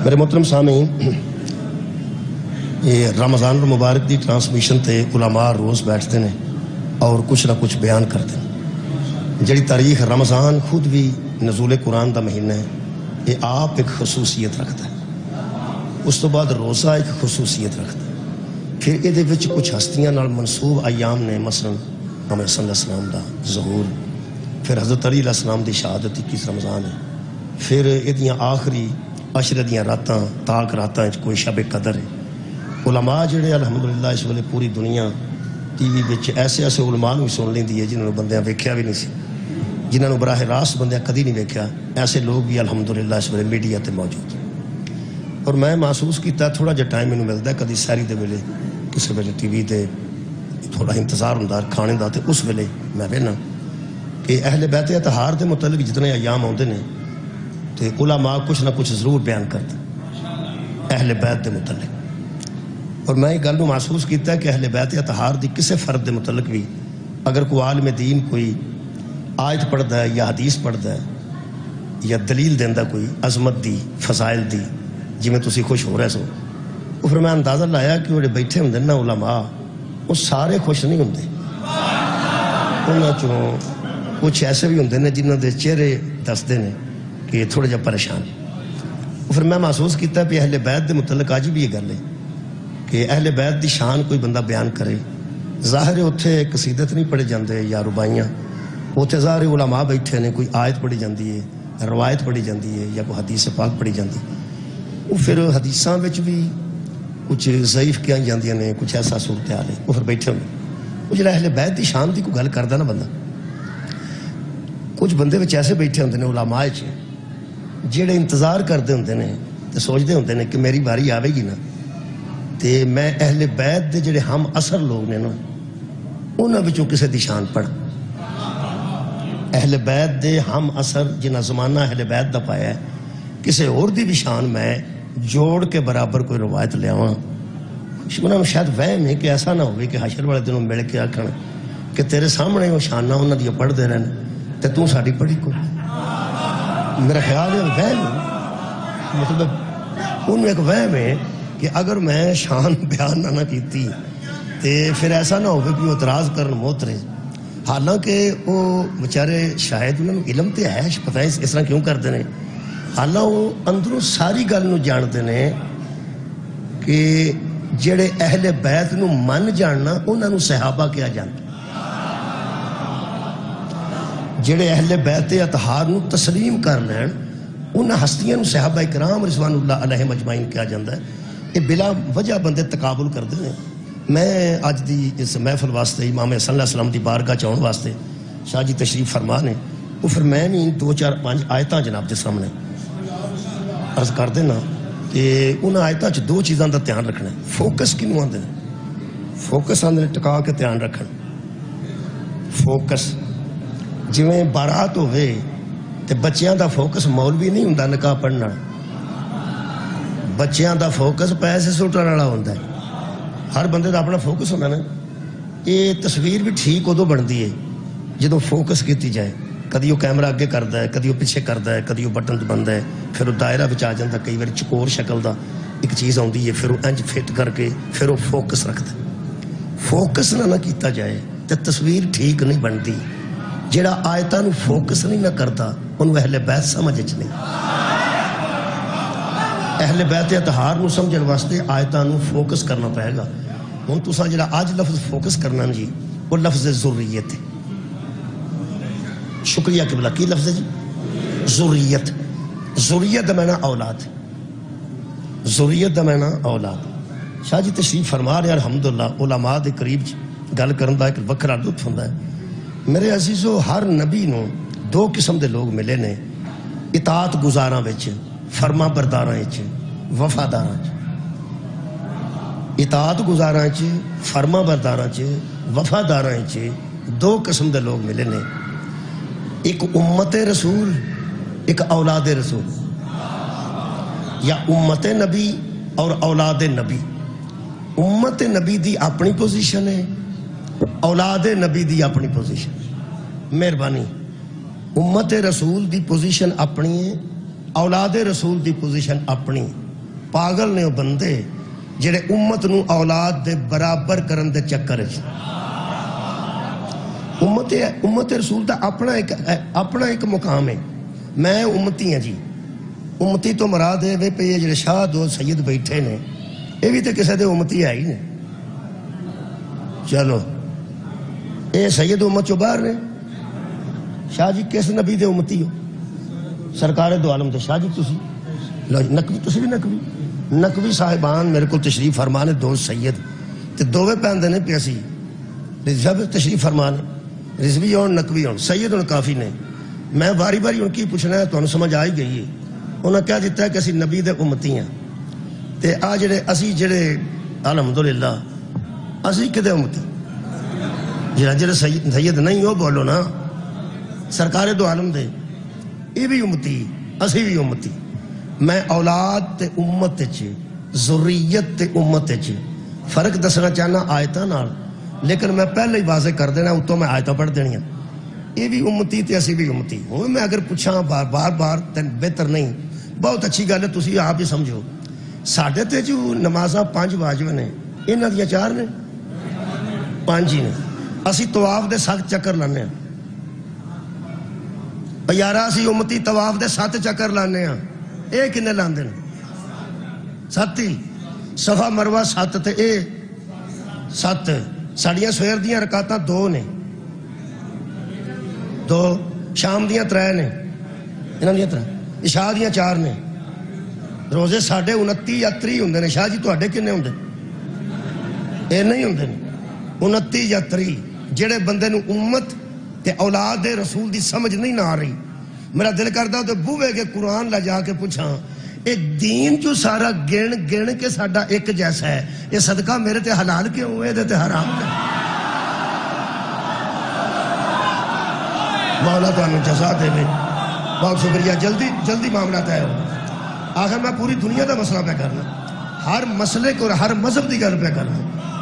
میرے محترم سامعین، یہ رمضان المبارک دی ٹرانسمیشن تے علماء روز بیٹھتے ہیں اور کچھ نہ کچھ بیان کرتے ہیں. جڑی تاریخ رمضان خود بھی نزول قرآن دا مہینہ ہے، یہ آپ ایک خصوصیت رکھتا ہے. اس تو بعد روزہ ایک خصوصیت رکھتا ہے. پھر یہ وچ کچھ ہستیاں نال منسوب ایام نے، مثلا محمد صلی اللہ علیہ وسلم دا ظہور، پھر حضرت علی علیہ السلام دی شہادت 21 رمضان ہے، پھر یہ آخری عشر دیاں راتاں تاک راتاں کوئی شب قدر ہے. علماء جڑے الحمدللہ اس ویلے پوری دنیا ٹی وی بچ ایسے علماء بھی سن لیندی ہے جنہوں نے بندیاں ویکھیا بھی نہیں سی، جنہوں نے براہ راست بندیاں کدی نہیں ویکھیا. ایسے لوگ بھی الحمدللہ اس ویلے میڈیا تے موجود ہیں. اور میں محسوس کیتا تھوڑا جا ٹائم مینوں ملدا ہے کدی سحری دے ویلے، کسی ویلے ٹی وی تے تھوڑا انتظار ہوندا کھانے دا، تے اس ویلے میں وینا کہ اہل بیت اطہار دے متعلق جتنے ایام آتے ہیں تو علماء کچھ نہ کچھ ضرور بیان کرتے اہل بیت دے متعلق. اور میں یہ گل محسوس کیتا ہے کہ اہل بیت اطہار دی کسے فرد دے متعلق بھی اگر کوئی عالم دین کوئی آیت پڑھتا ہے یا حدیث پڑھتا ہے یا دلیل دینا کوئی عظمت دی فضائل دی، جی میں تسی خوش ہو رہے سو، وہ پھر میں اندازہ لایا کہ وہ بیٹھے ہوں نا علماء، وہ سارے خوش نہیں ہوں. انہاں چوں کچھ ایسے بھی ہوں جنہوں دے چہرے دستے ہیں کہ تھوڑا جا پریشان. پھر میں محسوس کیتا کہ اہل بیت دے متعلق آج بھی یہ گل ہے کہ اہل بیت دی شان کوئی بندہ بیان کرے. ظاہر ہے اتنے قصیدت نہیں پڑھے جاندے یا ربائیاں، اتنے ظاہر علماء بیٹھے نے، کوئی آیت پڑھی جاندی ہے، روایت پڑھی جاندی ہے یا کوئی حدیث پاک پڑھی جاندی. وہ پھر حدیثاں وچ بھی کچھ ضعیف کیا جاندیاں نے، کچھ ایسا صورتحال ہے. وہ پھر بیٹھے ہوئے وہ جڑا اہل بیت دی شان دی کوئی گل کردا نا بندہ، کچھ بندے وچ ایسے بیٹھے ہوندے نے علماء چ جڑے انتظار کرتے ہوندے نے تے سوچتے ہوندے نے کہ میری باری آوے گی نا تے میں اہل بیت دے جڑے ہم اثر لوگ نے نا انہاں وچوں کسے دی شان پڑھ. اہل بیت دے ہم اثر جنہاں زمانہ اہل بیت دا پایا ہے، کسے اور دی بھی شان میں جوڑ کے برابر کوئی روایت لے آواں. انہاں نوں شاید وہم ہے کہ ایسا نہ ہوئے کہ حشر والے دنوں مل کے آکھن کہ تیرے سامنے وہ شاناں انہاں دی پڑھدے رہن تے تو ساڈی پڑھی کوئی. میرا خیال ہے وہم، مطلب انہوں ایک وہم ہے کہ اگر میں شان بیان نہ کیتی تے پھر ایسا نہ ہوگا کہ وہ اعتراض کرن محترے. حالانکہ وہ بیچارے شاید انہوں نے علم تے ہے، پتہ ہے اس طرح کیوں کرتے ہیں، حالانکہ وہ اندروں ساری گل نو جانتے ہیں کہ جڑے اہل بیت نو من جاننا انہوں نے صحابہ کیا جانتے، جڑے اہل بیت اطہار نو تسلیم کر لین انہاں ہستیاں نو صحابہ کرام رضوان اللہ علیہم اجمعین کیا جاندہ ہے. یہ بلا وجہ بندے تقابل کرتے ہیں. میں اج دی اس محفل واسطے امام صلی اللہ علیہ وسلم دی بارگاہ چاؤن واسطے شاہ جی تشریف فرما نے، وہ پھر میں بھی 2-4-5 آیتاں جناب دے سامنے عرض کر دینا کہ انہاں آیتاں چ 2 چیزاں دا دھیان رکھنا ہے. فوکس کنوں آندے نے؟ فوکس آندے نے ٹکا کے دھیان رکھن. فوکس جویں بارات ہوئے تے بچیاں دا فوکس مولوی نہیں ہوندا نکاح پڑھنا، بچیاں دا فوکس پیسے سٹن والا ہوندا ہے. ہر بندے دا اپنا فوکس ہوندا نا. یہ تصویر بھی ٹھیک ادو بنتی ہے جدو فوکس کیتی جائے. کدی وہ کیمرہ اگے کرتا ہے، کدی وہ پیچھے کرتا ہے، کدی وہ بٹن بنتا ہے، پھر وہ دائرہ بچ آ جاتا، کئی بار چکور شکل دا ایک چیز آتی ہے، پھر وہ انج فٹ کر کے پھر وہ فوکس رکھتا ہے. فوکس نہ کیتا جائے تو تصویر ٹھیک نہیں بنتی. جڑا آیتاں نو فوکس نہیں نہ کرتا انہوں اہل بیت سمجھ نہیں. اہل بیت اطہار نو سمجھن واسطے آیتاں نو فوکس کرنا پائے گا. ہن تساں جڑا اج لفظ فوکس کرنا جی وہ لفظ ذریت ہے. شکریہ قبلہ. کی لفظ ہے جی؟ ذریت. ذریت دا معنی اولاد، ذریت دا معنی اولاد. شاہ جی تشریف فرما رہے الحمدللہ. علماء دے قریب گل کرن دا ایک وکھرا لطف ہوندا ہے. میرے عزیزو ہر نبی نو 2 قسم دے لوگ ملے نے، اطاعت گزاراں وچ، فرما برداراں وچ، وفاداراں وچ. اطاعت گزاراں وچ، فرما برداراں وچ، وفاداراں وچ 2 قسم دے لوگ ملے نے. ایک امت رسول، ایک اولاد رسول، یا امت نبی اور اولاد نبی. امت نبی دی اپنی پوزیشن ہے، اولاد نبی دی اپنی پوزیشن. مہربانی، امت رسول دی پوزیشن اپنی ہے، اولاد رسول دی پوزیشن اپنی. پاگل نے وہ بندے جڑے امت نو اولاد دے برابر کرن دے چکر وچ امت رسول دا اپنا ایک مقام ہے. میں امتی ہاں جی. امتی تو مراد ہے وے پہ یہ جڑے شاہ دو سید بیٹھے نے یہ بھی تو کسے دے امتی ہے ہی نے. چلو اے سید امت چو باہر نے. شاہ جی کس نبی دے امتی ہو؟ سرکار دو عالم دے شاہ جی تسی نقوی تسی بھی نقوی صاحبان میرے کو تشریف فرمانے دو سید تے دوویں پہندے نے پیاسی رضوی تشریف فرمانے رضوی اور نقوی اور سید اور کافی نے. میں باری باری ان کی پوچھنا ہے تو انہوں سمجھ آئی گئی ہے. انہوں نے کیا دیتا ہے کہ اسی نبی دے امتی ہیں تے آ جڑے اسی جڑے الحمدللہ اسی کدے امتی جڑے سید نہیں ہو بولو نا. سرکار دو عالم دے یہ بھی امتی اسی بھی امتی. میں اولاد تے امت چے ذریت تے امت چے فرق دسنا چاہنا آیتاں نال لیکن میں پہلے ہی واضح کر دینا اتوں میں آیتاں پڑھ دینی ہیں. یہ بھی امتی تے اسی بھی امتی. ہوں میں اگر پوچھاں بار بار تے بہتر نہیں. بہت اچھی گل ہے تسی آپ ہی سمجھو. ساڈے تے جو نمازاں 5 واجب نے انہاں دیاں 4 نے 5 ہی نے. اسی طواف دے 7 چکر لانے ہیں. یارا اسی امتی طواف دے 7 چکر لانے ہیں. اے کنے لاندے نے 7 ہی. صفا مروہ 7 تے اے 7. ساڑیاں سویر دیاں رکعتاں 2 نے 2. شام دیاں 3 نے انہاں دیاں 3. عشاء دیاں 4 نے. روزے ساڑھے 29 یا 30 ہوندے نے. شاہ جی تواڈے کنے ہوندے؟ اے نہیں ہوندے نے 29 یا 30. جڑے بندے نو امت تے اولاد رسول دی سمجھ نہیں نہ آ رہی میرا دل کردا تے بوے کے قرآن لا جا کے پوچھاں اے دین جو سارا گن کے ساڈا ایک جیسا ہے یہ صدقہ میرے تے حلال کیوں ہوئے دے تے حرام کیوں؟ مولا تو انہوں جزا دے میں بہت شکریہ. جلدی معاملہ طے ہو. آخر میں پوری دنیا دا مسئلہ پہ کرنا ہر مسئلے کو ہر مذہب دی گل پہ کرنا.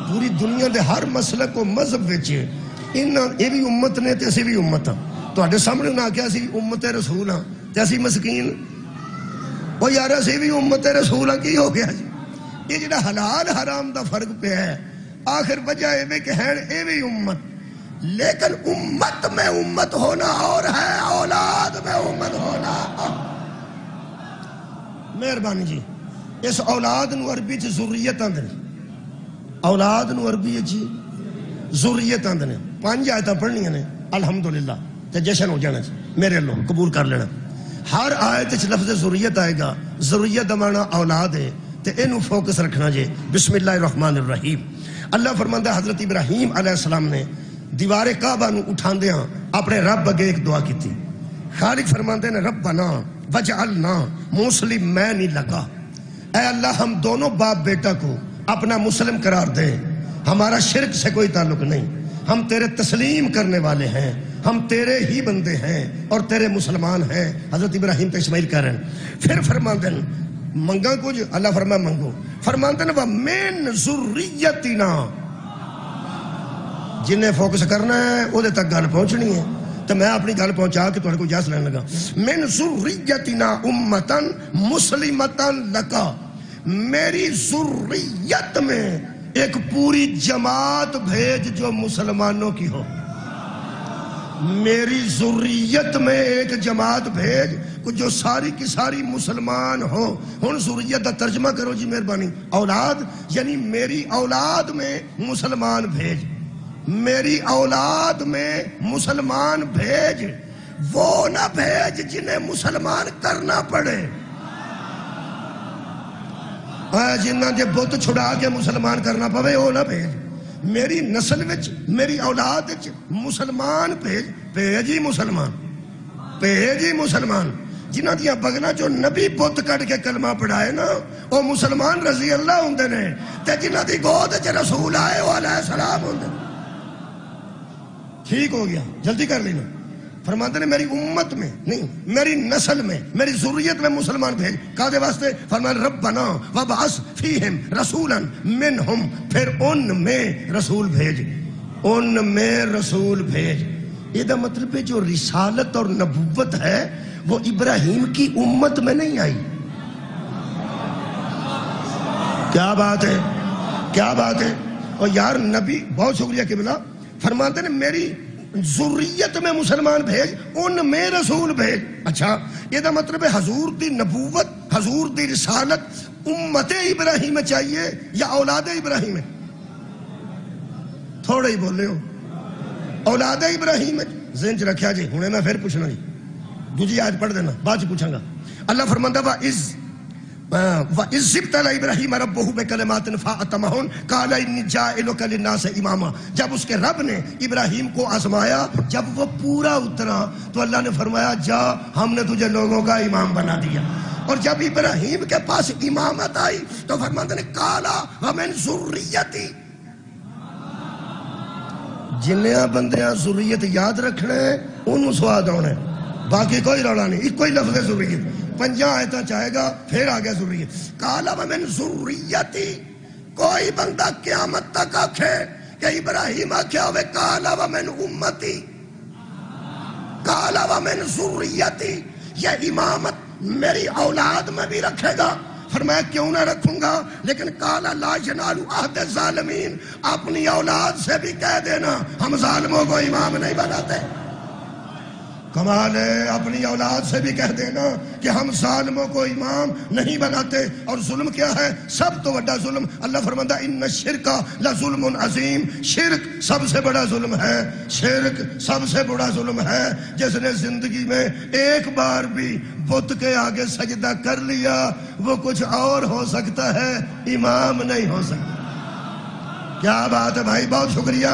پوری دنیا دے ہر مسئلے کو مذہب وچ یہ بھی امت نے تے اسی بھی امت ہاں. تواڈے سامنے نہ کیا اسی امت رسول ہاں تے اسی مسکین. وہ یار اسی بھی امت رسول ہاں کی ہو گیا جی؟ یہ جڑا حلال حرام دا فرق پہ ہے آخر وجہ یہ کہ ہیں یہ بھی امت لیکن امت میں امت ہونا اور ہے اولاد میں امت ہونا. مہربانی جی. اس اولاد نو عربی چ ذریت آندے نے. اولاد نو عربی چ ذریت آندے نے. 5 آیتاں پڑھنیاں نے الحمدللہ تے جشن ہو جانا میرے لوگ قبول کر لینا. ہر آیت وچ لفظ ذریت آئے گا. ذریت دا معنی اولاد ہے تے اینو فوکس رکھنا جے. بسم اللہ الرحمن الرحیم. اللہ فرماندا ہے حضرت ابراہیم علیہ السلام نے دیوار کعبہ نو اٹھاندے ہاں اپنے رب اگے ایک دعا کیتی. خالق فرماندے نے ربنا وجعلنا مسلمین لکا. اے اللہ ہم دونوں باپ بیٹا کو اپنا مسلم قرار دے. ہمارا شرک سے کوئی تعلق نہیں. ہم تیرے تسلیم کرنے والے ہیں. ہم تیرے ہی بندے ہیں اور تیرے مسلمان ہیں. حضرت ابراہیم تے اسماعیل کہہ رہے ہیں. پھر فرماندے منگا کچھ اللہ فرما منگو. فرماندے نے وَمِن ذُرِّيَّتِنَا. جنہیں فوکس کرنا ہے وہ دے تک گل پہنچنی ہے تو میں اپنی گل پہنچا کے تھوڑے کو اجازت لینے لگا. من ذریتنا امتن مسلمتن لکا. میری ذریت میں ایک پوری جماعت بھیج جو مسلمانوں کی ہو. میری ذریت میں ایک جماعت بھیج جو ساری کی ساری مسلمان ہو. ہن ذریت کا ترجمہ کرو جی مہربانی. اولاد یعنی میری اولاد میں مسلمان بھیج. میری اولاد میں مسلمان بھیج. وہ نہ بھیج جنہیں مسلمان کرنا پڑے. جنہ دے بت چھڑا کے مسلمان کرنا پڑے وہ نہ بھیج. میری نسل وچ میری اولاد وچ مسلمان بھیج. بھیج ہی مسلمان. بھیج ہی مسلمان. جنہ دیا بگنا جو نبی بت کٹ کے کلمہ پڑھائے نا وہ مسلمان رضی اللہ ہوندے نے. تے جنہ دی گود وچ رسول آئے وہ علیہ السلام ہوندے. ٹھیک ہو گیا جلدی کر لینا. فرماتے نے میری امت میں نہیں میری نسل میں میری ذریت میں مسلمان بھیج. کادے واسطے؟ فرمایا ربنا وبعث فیہم رسولا منہم. پھر ان میں رسول بھیج. ان میں رسول بھیج. یہ دا مطلب ہے جو رسالت اور نبوت ہے وہ ابراہیم کی امت میں نہیں آئی. کیا بات ہے، کیا بات ہے. اور یار نبی بہت شکریہ قبلہ فرماتے ہیں میری ذریت میں مسلمان بھیج، ان میں رسول بھیج. اچھا یہ دا مطلب ہے حضور دی نبوت، حضور دی رسالت امت ابراہیم چاہیے یا اولاد ابراہیم؟ تھوڑے ہی بول رہے ہو. اولاد ابراہیم ذہن چ رکھیا جی. ہنے میں پھر پوچھنا جی، دوسری آیت پڑھ دینا بعد چ پوچھاں گا. اللہ فرماندا وَإِذِ ابْتَلَىٰ إِبْرَاهِيمَ رَبُّهُ بِكَلِمَاتٍ فَأَتَمَّهُنَّ قَالَ إِنِّي جَاعِلُكَ لِلنَّاسِ إِمَامًا. جب اس کے رب نے ابراہیم کو آزمایا، جب وہ پورا اترا تو اللہ نے فرمایا جا ہم نے تجھے لوگوں کا امام بنا دیا. اور جب ابراہیم کے پاس امامت آئی تو فرماتے ہیں قَالَ وَمِن ذُرِّيَّتِي. جنیاں بندیاں ذریت یاد رکھنے انہوں سواد آنے، باقی کوئی رولا نہیں. ایک کوئی لفظ ذریت 5 آیتاں چاہے گا پھر آ گیا ذریت. قال ومن ذریتی. کوئی بندہ قیامت تک آکھے کہ ابراہیم آکھیا ہوئے قال ومن امتی، قال ومن ذریتی، یہ امامت میری اولاد میں بھی رکھے گا. فرمایا کیوں نہ رکھوں گا، لیکن قال لا ینال عہد الظالمین. اپنی اولاد سے بھی کہہ دینا ہم ظالموں کو امام نہیں بناتے. کمال ہے، اپنی اولاد سے بھی کہہ دینا کہ ہم ظالموں کو امام نہیں بناتے. اور ظلم کیا ہے؟ سب تو بڑا ظلم. اللہ فرماتا ان الشرک لظلم عظیم. شرک سب سے بڑا ظلم ہے، شرک سب سے بڑا ظلم ہے. جس نے زندگی میں ایک بار بھی بت کے آگے سجدہ کر لیا وہ کچھ اور ہو سکتا ہے، امام نہیں ہو سکتا. کیا بات ہے بھائی، بہت شکریہ.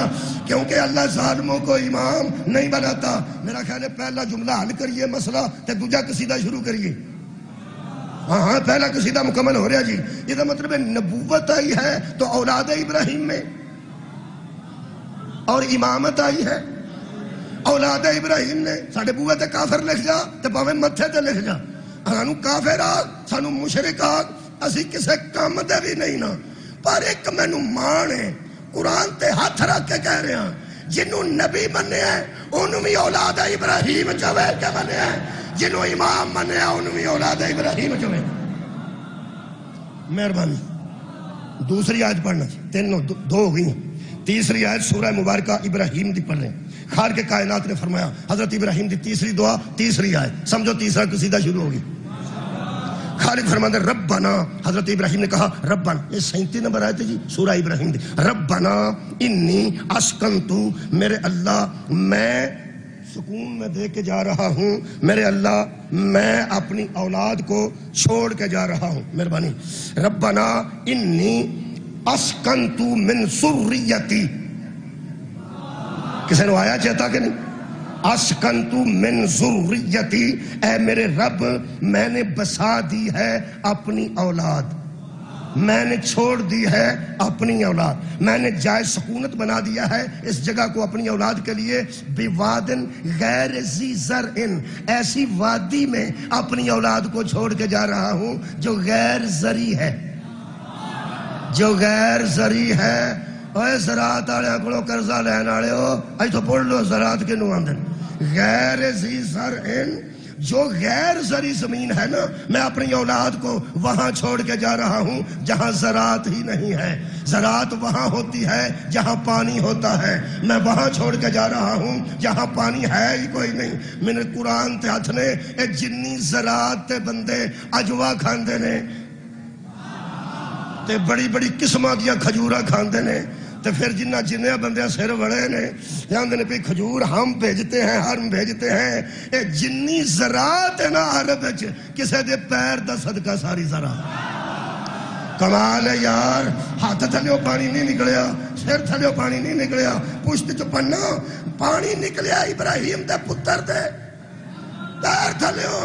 کیونکہ اللہ ظالموں کو امام نہیں بناتا. میرا خیال ہے پہلا جملہ حل کریے مسئلہ تے دوجا قصیدہ شروع کریے. ہاں پہلا قصیدہ مکمل ہو رہا جی. یہ تو مطلب ہے نبوت آئی ہے تو اولاد ابراہیم میں، اور امامت آئی ہے اولاد ابراہیم نے. ساڈے بوئے تے کافر لکھ جا تے پاویں متھے تے لکھ جا، سانو کافر آگ سانو مشرک آگ، اسی کسے کام دے بھی نہیں نا. پر ایک مینو مان ہے، قرآن تے ہاتھ رکھ کے کہہ رہے ہیں جنہوں نبی بنے ہیں انہوں بھی اولاد ابراہیم چوے کے بنے ہیں، جنہوں امام بنے ہیں انہوں بھی اولاد ابراہیم چوے. مہربانی دوسری آیت پڑھنا، دو ہو گئی ہیں. تیسری آیت سورہ مبارکہ ابراہیم دی پڑھ رہے ہیں. خالق کائنات نے فرمایا حضرت ابراہیم دی تیسری دعا تیسری آیت، سمجھو تیسرا قصیدہ شروع ہوگی. خالق فرماتے ہیں ربنا، حضرت ابراہیم نے کہا ربنا. یہ 37 نمبر آئے تھے جی سورہ ابراہیم دی. ربنا انی اسکنتو، میرے اللہ میں سکون میں دے کے جا رہا ہوں، میرے اللہ میں اپنی اولاد کو چھوڑ کے جا رہا ہوں. مہربانی. ربنا انی اسکنتو من ذریتی. کسی نے آیا چاہتا کہ نہیں؟ اسکنتو من ذریتی، اے میرے رب میں نے بسا دی ہے اپنی اولاد، میں نے چھوڑ دی ہے اپنی اولاد، میں نے جائے سکونت بنا دیا ہے اس جگہ کو اپنی اولاد کے لیے. بوادن غیر ذی زرع، ایسی وادی میں اپنی اولاد کو چھوڑ کے جا رہا ہوں جو غیر زرعی ہے، جو غیر زرعی ہے. اوے زراعت والے کو قرضہ لین والے ہو اج تو پڑھ لو زراعت کے نو آندن. غیر ذی زرع، جو غیر زرعی زمین ہے نا میں اپنی اولاد کو وہاں چھوڑ کے جا رہا ہوں جہاں زراعت ہی نہیں ہے. زراعت وہاں ہوتی ہے جہاں پانی ہوتا ہے، میں وہاں چھوڑ کے جا رہا ہوں جہاں پانی ہے ہی کوئی نہیں. میں نے قرآن تے ہاتھ نے اے جنی زراعت تے بندے اجوا کھاندے نے تے بڑی بڑی قسمہ دیا کھجورہ کھاندے نے، تے پھر جنہ بندیاں سر بڑے نے جاندے نے پہ کھجور ہم بھیجتے ہیں، ہم بھیجتے ہیں. اے جنی زراعت ہے نا عرب وچ کسے دے پیر دا صدقہ ساری زراعت. کمال ہے یار. ہاتھ تھلیو پانی نہیں نکلیا، سر تھلیو پانی نہیں نکلیا، پشت چ پنا پانی نکلیا ابراہیم دے پتر دے پیر تھلیو.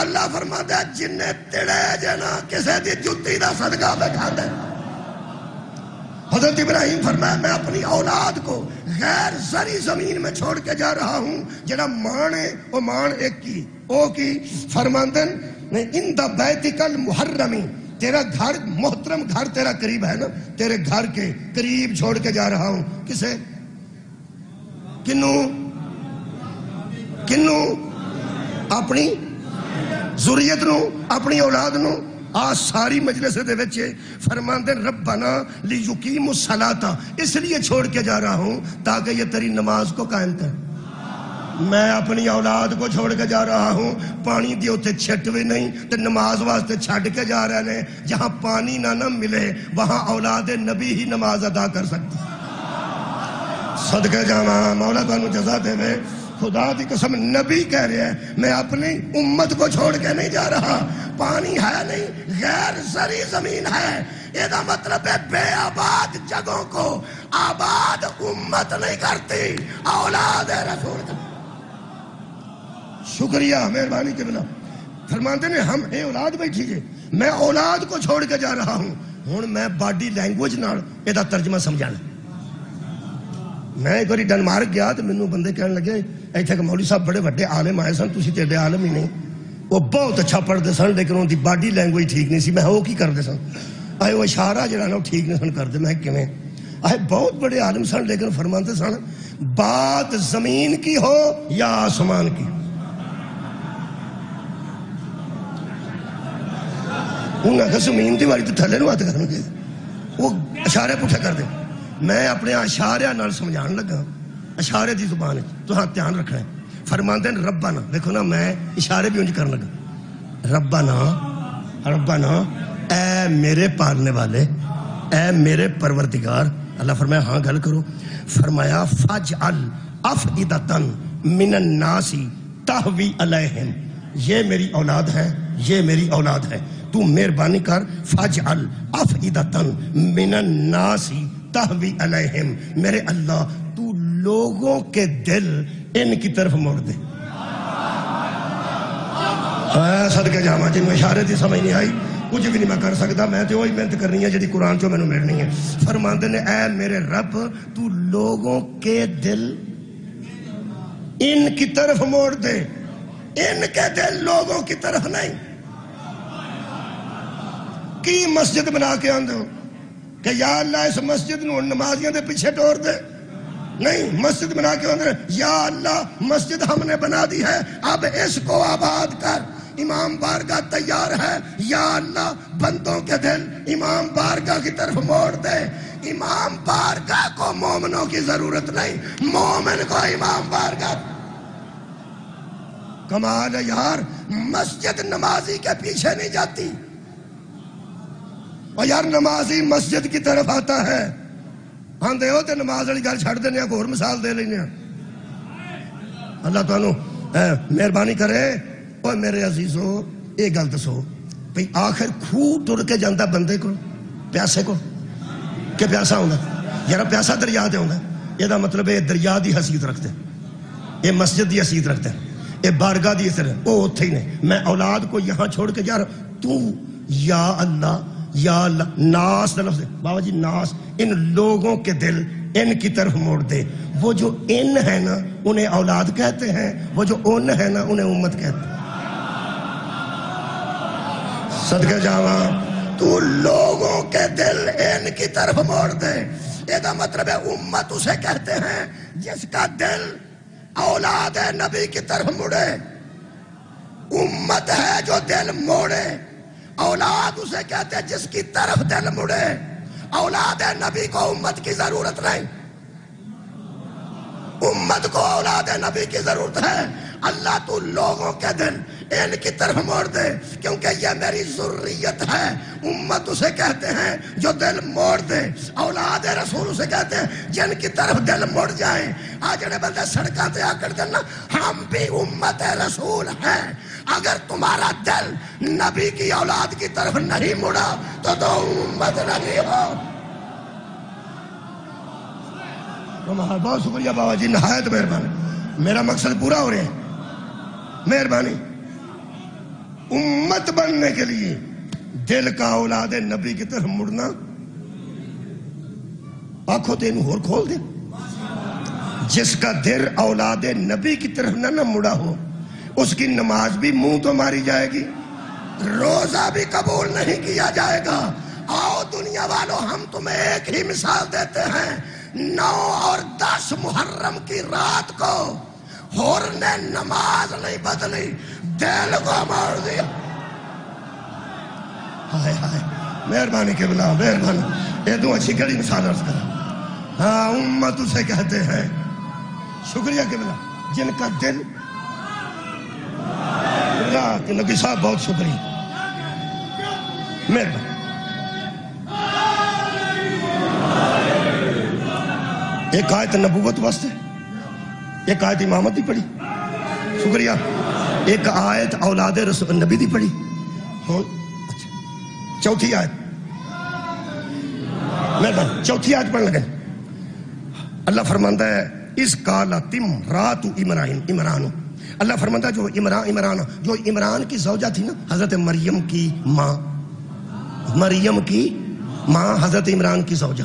اللہ فرماتا ہے جنہیں تڑے جنا کسے دی جتی دا صدقہ بکھا دے. حضرت ابراہیم فرمایا میں اپنی اولاد کو غیر زرعی زمین میں چھوڑ کے جا رہا ہوں. جڑا مان ہے وہ مان ایک کی او کی فرماندن میں ان دا بیتک المحرمی، تیرا گھر محترم گھر تیرا قریب ہے نا، تیرے گھر کے قریب چھوڑ کے جا رہا ہوں. کسے؟ کنوں؟ اپنی ذریت نو، اپنی اولاد نو. آ ساری مجلس دے وچ فرماندے ربنا لیقیموا الصلاۃ، اس لیے چھوڑ کے جا رہا ہوں تاکہ یہ تیری نماز کو قائم کرے۔ میں اپنی اولاد کو چھوڑ کے جا رہا ہوں، پانی دی اوتے چھٹ بھی نہیں تے نماز واسطے چھڈ کے جا رہے نے۔ جہاں پانی نہ ملے وہاں اولاد نبی ہی نماز ادا کر سکتی۔ صدقے جاواں، مولا تانوں جزا دے۔ خدا دی قسم نبی کہہ رہے ہیں میں اپنی امت کو چھوڑ کے نہیں جا رہا۔ پانی ہے نہیں، غیر زرعی زمین ہے، یہ مطلب ہے بے آباد جگہوں کو آباد امت نہیں کرتی، اولاد رسول کا۔ شکریہ، مہربانی کے بنا فرماتے نے ہم اے اولاد بیٹھی جے، میں اولاد کو چھوڑ کے جا رہا ہوں۔ ہوں میں باڈی لینگویج نال یہ ترجمہ سمجھانا۔ میں ایک بار ڈنمارک گیا تو مینوں بندے کہنے لگے ایتھے کہ مولوی صاحب بڑے وڈے عالم آئے سن، تسی تے ایڈے عالم ہی نہیں۔ وہ بہت اچھا پڑھتے سن لیکن ان کی باڈی لینگویج ٹھیک نہیں سی۔ میں وہ کی کرتے سن؟ آئے وہ اشارہ جڑا نا وہ ٹھیک نہیں سن کرتے۔ میں کیویں؟ آئے بہت بڑے عالم سن لیکن فرماتے سن بات زمین کی ہو یا آسمان کی، انہوں نے کہا زمین دی واری تو تھلے نو ہاتھ کرنے گے، وہ اشارے پٹھے کر دیں۔ میں اپنے اشارے نال سمجھان لگا، اشارے دی زبان ہے تو ہاں دھیان رکھنا ہے۔ فرماندے ہیں ربنا، دیکھو نا میں اشارے بھی انج کرنے لگا، ربنا ربنا اے میرے پالنے والے، اے میرے پروردگار۔ اللہ فرمایا ہاں گل کرو۔ فرمایا فاجعل افئدۃ من الناس تہوی علیہم، یہ میری اولاد ہے، یہ میری اولاد ہے، تو مہربانی کر فاجعل افئدۃ من الناس تہوی علیہم، میرے اللہ تو لوگوں کے دل ان کی طرف موڑ دے۔ صدقے جاواں، جن میں اشارے دی سمجھ نہیں آئی کچھ بھی نہیں میں کر سکتا، میں تو وہی محنت کرنی ہے جی قرآن چوں میں ملنی ہے۔ فرماندے نے اے میرے رب تو لوگوں کے دل ان کی طرف موڑ دے، ان کے دل لوگوں کی طرف نہیں۔ کی مسجد بنا کے آندے ہو کہ یا اللہ اس مسجد نو نمازیاں دے پیچھے ٹور دے؟ نہیں، مسجد بنا کے آندے یا اللہ مسجد ہم نے بنا دی ہے اب اس کو آباد کر۔ امام بارگاہ تیار ہے، یا اللہ بندوں کے دل امام بارگاہ کی طرف موڑ دے۔ امام بارگاہ کو مومنوں کی ضرورت نہیں، مومن کو امام بارگاہ۔ کمال ہے یار، مسجد نمازی کے پیچھے نہیں جاتی۔ اور یار نمازی مسجد کی طرف آتا ہے، ہم دے ہوتے نماز والی گل چھڑ دینے کو اور مثال دے لینے۔ اللہ تعالیٰ مہربانی کرے۔ اور میرے عزیزو ایک گل دسو بھئی آخر کھو ٹر کے جاندہ بندے کو پیاسے کو کہ پیاسا ہوندہ؟ یارا پیاسا دریا دے ہوندہ، یہ دا مطلب ہے دریا دی حیثیت رکھتے ہیں، یہ مسجد دی حیثیت رکھتے ہیں، یہ بارگاہ دی حیثیت رکھتے ہیں۔ وہ اتھے ہی نہیں، میں اولاد کو یہاں چھوڑ کے جا رہا ہوں، تو یا اللہ یا اللہ ناس دا لفظ ہے بابا جی، ناس ان لوگوں کے دل ان کی طرف موڑ دے۔ وہ جو ان ہے نا انہیں اولاد کہتے ہیں، وہ جو ان ہے نا انہیں امت کہتے ہیں۔ صدقے جاواں، تو لوگوں کے دل ان کی طرف موڑ دے۔ یہ دا مطلب ہے امت اسے کہتے ہیں جس کا دل اولاد نبی کی طرف مڑے۔ امت ہے جو دل موڑے، اولاد اسے کہتے ہیں جس کی طرف دل مڑے۔ اولاد نبی کو امت کی ضرورت نہیں، امت کو اولاد نبی کی ضرورت ہے۔ اللہ تو لوگوں کے دل ان کی طرف موڑ دے کیونکہ یہ میری ذریت ہے۔ امت اسے کہتے ہیں جو دل موڑ دے، اولاد رسول اسے کہتے ہیں جن کی طرف دل مڑ جائیں۔ آج جڑے بندے سڑکاں تے آ کر دینا ہم بھی امت رسول ہیں، اگر تمہارا دل نبی کی اولاد کی طرف نہیں مڑا تو امت نہیں ہو۔ بہت شکریہ بابا جی، نہایت مہربانی، میرا مقصد پورا ہو رہا ہے۔ مہربانی، امت بننے کے لیے دل کا اولاد نبی کی طرف مڑنا، آنکھوں تے انہوں اور کھول دے۔ جس کا دل اولاد نبی کی طرف نہ مڑا ہو اس کی نماز بھی منہ تو ماری جائے گی، روزہ بھی قبول نہیں کیا جائے گا۔ آؤ دنیا والوں، ہم تمہیں ایک ہی مثال دیتے ہیں۔ 9 اور 10 محرم کی رات کو حور نے نماز نہیں بدلی، دل کو موڑ دیا۔ ہائے ہائے مہربانی قبلہ مہربانی. یہ تو اچھی کڑی مثال عرض کر. ہاں امت اسے کہتے ہیں. شکریہ قبلہ جن کا دل کہ نبی صاحب بہت شکریہ مہربانی. ایک آیت نبوت واسطے ایک آیت امامت دی پڑھی. شکریہ. ایک آیت اولاد رسول نبی دی پڑھی. چوتھی آیت مہربانی چوتھی آیت پڑھ لگے. اللہ فرماندہ ہے اس قالتم رات عمران. اللہ فرماتا ہے جو عمران کی زوجہ تھی نا حضرت مریم کی ماں حضرت عمران کی زوجہ.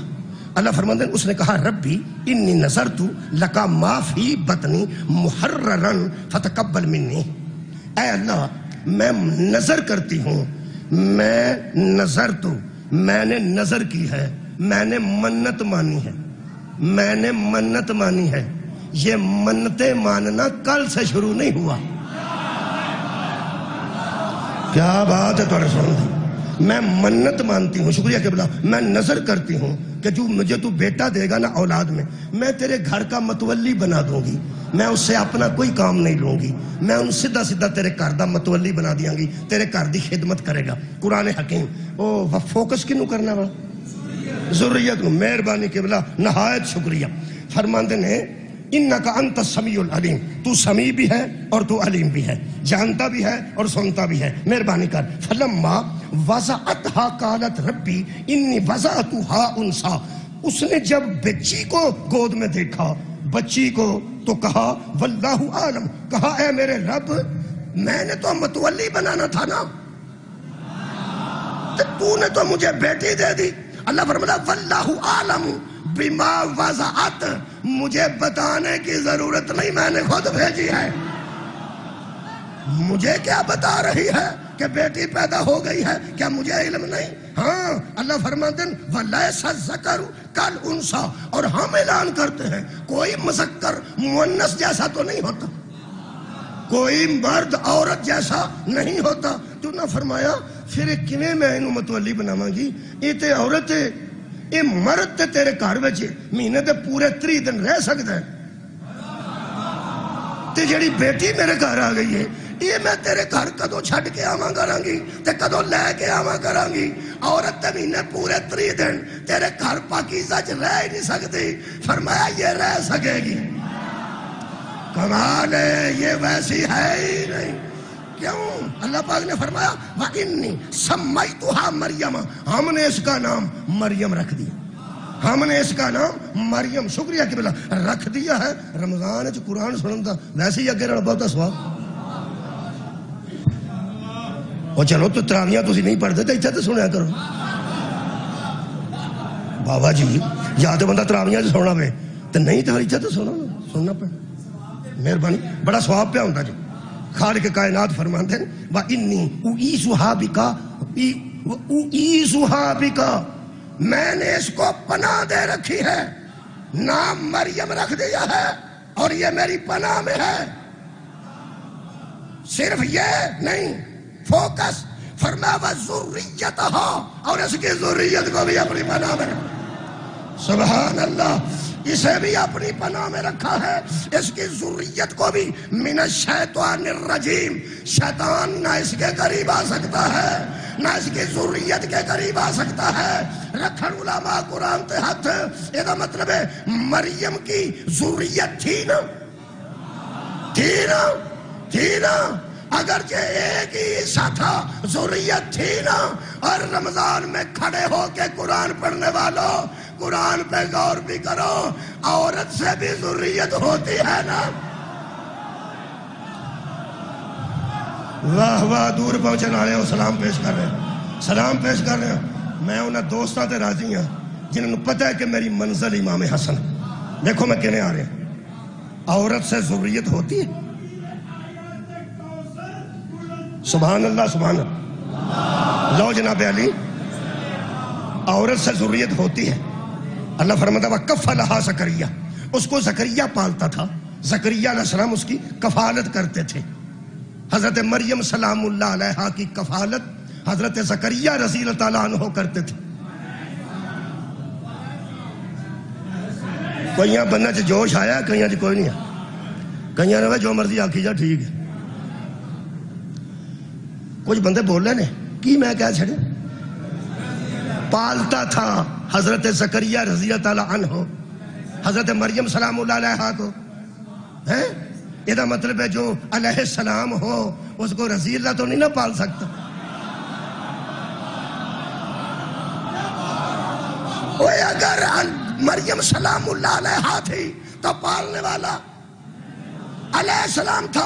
اللہ فرماتا ہے اس نے کہا ربی انی نذرت لک ما فی بطنی محررا فتقبل منی. اے اللہ میں نظر کرتی ہوں میں نے نظر کی ہے میں نے منت مانی ہے. یہ منتیں ماننا کل سے شروع نہیں ہوا. کیا بات ہے تمہارے سامنے. میں منت مانتی ہوں. شکریہ قبلہ. میں نظر کرتی ہوں کہ جو مجھے تو بیٹا دے گا نا اولاد میں تیرے گھر کا متولی بنا دوں گی. میں اس سے اپنا کوئی کام نہیں لوں گی. میں ان سیدھا تیرے گھر دا متولی بنا دیاں گی. تیرے گھر دی خدمت کرے گا. قرآن حکیم. فوکس کنوں کرنا وا ضروریت نو. مہربانی قبلہ نہایت شکریہ. فرماندے نے انکا انت السمیع العلیم. تو سمیع بھی ہے اور تو علیم بھی ہے. جانتا بھی ہے اور سنتا بھی ہے. مہربانی کر. فلما وضعتھا قالت ربی انی وضعتھا انثی. اس نے جب بچی کو گود میں دیکھا بچی کو تو کہا واللہ عالم. کہا اے میرے رب میں نے تو متولی بنانا تھا نا تو نے تو مجھے بیٹی دے دی. اللہ فرماتا واللہ عالم بما وضعت. مجھے بتانے کی ضرورت نہیں میں نے خود بھیجی ہے. مجھے کیا بتا رہی ہے کہ بیٹی پیدا ہو گئی ہے. کیا مجھے علم نہیں؟ ہاں اللہ فرماتے ہیں وَلَيْسَ الذَّكَرُ كَالْأُنثَىٰ. اور ہم اعلان کرتے ہیں کوئی مذکر مؤنث جیسا تو نہیں ہوتا. کوئی مرد عورت جیسا نہیں ہوتا. تو نہ فرمایا پھر کیویں میں انہوں متولی بناواں گی. یہ تے عورت ہے یہ مرد تے تیرے گھر وچ مہینے تے پورے 30 دن رہ سکتا ہے. تے جڑی بیٹی میرے گھر آ گئی ہے یہ میں تیرے گھر کدو چھڈ کے آواں کراں گی تے کدو لے کے آواں کراں گی. عورت تے مہینے پورے 30 دن تیرے گھر پاکیزہ چ رہ ہی نہیں سکتی. فرمایا یہ رہ سکے گی. کمال ہے یہ ویسی ہے ہی نہیں. کیوں؟ اللہ پاک نے فرمایا وَإِنِّي سَمَّيْتُهَا مَرْيَمَ. ہم نے اس کا نام مریم رکھ دیا. ہم نے اس کا نام مریم شکریہ کہ بلا رکھ دیا ہے. رمضان وچ قرآن سنن دا ویسے ہی اگے بہت سواب. اور چلو تو تراویاں تسی نہیں پڑھتے تو اتنے تو سنیا کرو. بابا جی یا تو بندہ تراویاں چ سونا پہ تو نہیں تو اتنے تو سننا پہ. مہربانی بڑا سواب پہ ہوتا جی. خالق کائنات فرماتے ہیں وَإِنِّي أُعِيذُهَا بِكَ. میں نے اس کو پناہ دے رکھی ہے. نام مریم رکھ دیا ہے اور یہ میری پناہ میں ہے. صرف یہ نہیں فوکس فرمایا وَذُرِّيَّتَهَا. اور اس کی ذریت کو بھی اپنی پناہ میں رکھا. سبحان اللہ. اسے بھی اپنی پناہ میں رکھا ہے. اس کی ذریت کو بھی من الشیطان الرجیم. شیطان نہ اس کے قریب آ سکتا ہے نہ اس کی ذریت کے قریب آ سکتا ہے. رکھن علماء قرآن تے ہاتھ. یہ مطلب ہے مریم کی ذریت تھی نا اگرچہ ایک ہی حصہ تھا ذریت تھی نا. اور رمضان میں کھڑے ہو کے قرآن پڑھنے والوں قرآن پہ غور بھی کرو. عورت سے بھی ذریت ہوتی ہے نا. واہ واہ. دور پہنچنے والے ہو سلام پیش کر رہے ہیں. میں انہیں دوستاں تے راضی ہوں جنہوں نے پتہ ہے کہ میری منزل امام حسن. دیکھو میں کہنے آ رہے ہیں عورت سے ذریت ہوتی ہے. سبحان اللہ سبحان اللہ. لو جناب علی عورت سے ذریت ہوتی ہے. اللہ فرماتا وَكَفَّلَهَا زکریا. اس کو زکریہ پالتا تھا. زکریہ علیہ السلام اس کی کفالت کرتے تھے. حضرت مریم سلام اللہ علیہا کی کفالت حضرت زکریا رضی اللہ تعالیٰ عنہ کرتے تھے. کوئی بندہ چ جوش آیا, کئیاں چ کوئی نہیں آیا. کئیاں نے جو مرضی آکھی جا ٹھیک ہے. کچھ بندے بولے نے کی میں کہہ چھڑے. پالتا تھا حضرت زکریا رضی اللہ تعالیٰ عنہ حضرت مریم سلام اللہ علیہا کو. یہ دا مطلب ہے جو علیہ السلام ہو اس کو رضی اللہ تو نہیں نہ پال سکتا. اگر مریم سلام اللہ علیہا تھی تو پالنے والا علیہ السلام تھا.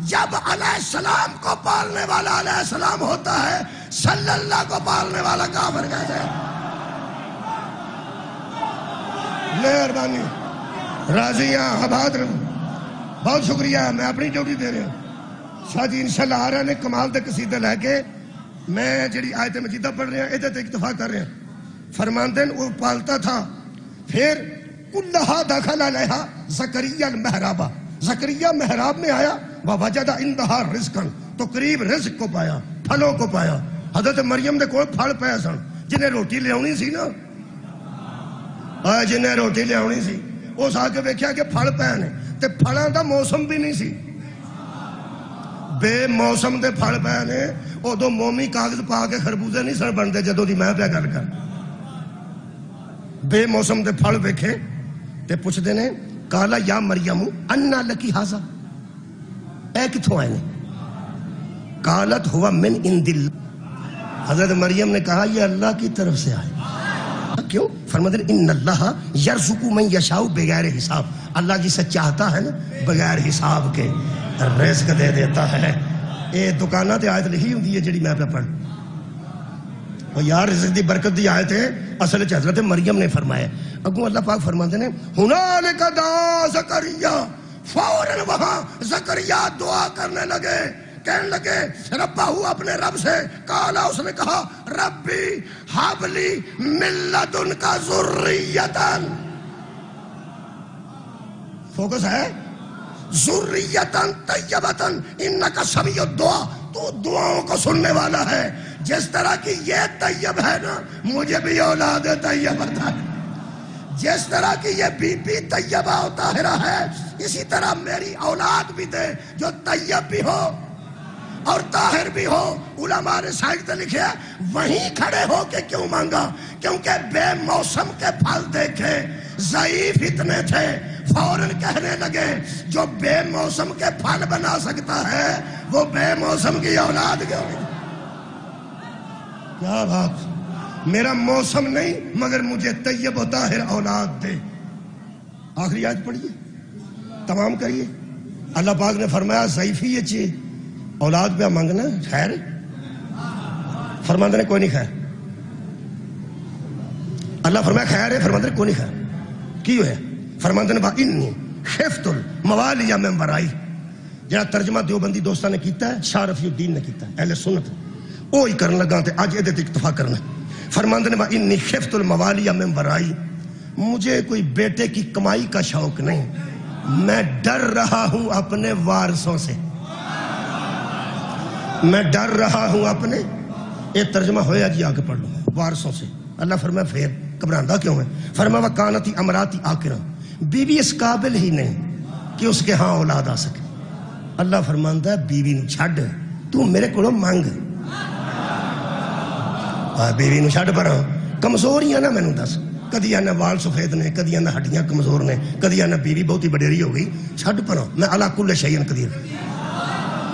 جب علیہ السلام کو پالنے والا علیہ السلام ہوتا ہے, صلی اللہ کو پالنے والا کافر کہتے ہیں. مہربانی, راضیاں, آباد رہو. بہت شکریہ, میں اپنی ڈیوٹی دے رہا ہوں. شاہ جی انشاءاللہ آ رہے ہیں کمال دے قصیدے لے کے. میں جڑی آیت مجیدہ پڑھ رہے ہیں ادھر تے اکتفا کر رہے ہیں. فرماندے وہ پالتا تھا. پھر کلہا دخل علیہا زکریا المحرابہ, زکریا محراب میں آیا. وَوَجَدَ عِندَهَا رِزْقًا, تو قریب رزق کو پایا, پھلوں کو پایا. حضرت مریم دے کوئی پھل پایا سن. جنہیں روٹی لے آنی سی نا, جنہیں روٹی لے آنی سی اس آ کے ویکھیا کہ پھل پے نے, تے پھلاں دا موسم بھی نہیں سی, بے موسم دے پھل پے نے. ادو مومی کاغذ پا کے خربوزے نہیں سن بنتے جدو دی میں پہ گل کر. بے موسم دے پھل ویکھے تے پوچھتے نے کالا یا مریم انا لکی ہازا, اے کتھوں آئے نے. قالت ہوا من عند اللہ, حضرت مریم نے کہا یہ اللہ کی طرف سے آئے. کیوں؟ فرماتے ہیں ان اللہ یرزق من یشاء بغیر حساب, اللہ جسے چاہتا ہے نا بغیر حساب کے رزق دے دیتا ہے. یہ دکانہ تے آیت لکھی ہوندی ہے جڑی میں پہ پڑھ, وہ یار رزق دی برکت دی آیت ہے. اصل حضرت مریم نے فرمایا. اگوں اللہ پاک فرماتے ہیں ہنالک دعا زکریا, فوراً وہاں زکریا دعا کرنے لگے, کہنے لگے ربہ اپنے رب سے. کالا, اس نے کہا ربی ہب لی من لدنک ذریۃ, فوکس ہے, ذریۃ طیبۃ انک سمیع الدعاء, تو دعاؤں کو سننے والا ہے. جس طرح کی یہ طیب ہے نا, مجھے بھی اولاد طیب عطا. جس طرح کی یہ بی بی طیبہ و طاہرہ ہے, اسی طرح میری اولاد بھی دے جو طیب بھی ہو اور طاہر بھی ہو. علماء نے سائنس لکھے وہیں کھڑے ہو کے کیوں مانگا, کیونکہ بے موسم کے پھل دیکھے, ضعیف اتنے تھے, فوراً کہنے لگے جو بے موسم کے پھل بنا سکتا ہے وہ بے موسم کی اولاد کیوں نہیں. کیا بات, میرا موسم نہیں مگر مجھے طیب و طاہر اولاد دے. آخری آیت پڑھیے, تمام کریے. اللہ پاک نے فرمایا ضعیفی یہ چیز اولاد پہ مانگنا خیر, فرماندے نے کوئی نہیں خیر. اللہ فرمایا خیر ہے, فرماندے نے کوئی نہیں خیر. کیوں ہے؟ فرماندے نے انی خفت الموالی من ورائی, جہاں ترجمہ دیوبندی دوستان نے کیتا ہے, شاہ رفیع الدین نے کیتا ہے, اہل سنت وہی کرن لگا تے اج ادھر اکتفا کرنا. فرماندے نے انی خفت الموالی من ورائی, مجھے کوئی بیٹے کی کمائی کا شوق نہیں, میں ڈر رہا ہوں اپنے وارثوں سے, میں ڈر رہا ہوں اپنے. یہ ترجمہ ہویا جی آ کے پڑھ لو, وارثوں سے. اللہ فرمایا پھر گھبراندہ کیوں ہے؟ فرمایا وکانتی امراتی آکرا, بیوی اس قابل ہی نہیں کہ اس کے ہاں اولاد آ سکے. اللہ فرماندا ہے بیوی نو چھڈ, تو میرے کولوں مانگ. بیوی نو چھڈ پراں, کمزوریاں نہ مینوں دس. کدی آنا وال سفید نے, کدی آنا ہڈیاں کمزور نے, کدی آنا بیوی بہتی بڈیری ہو گئی. چھڈ پراں, میں علی کل شیء قدیر.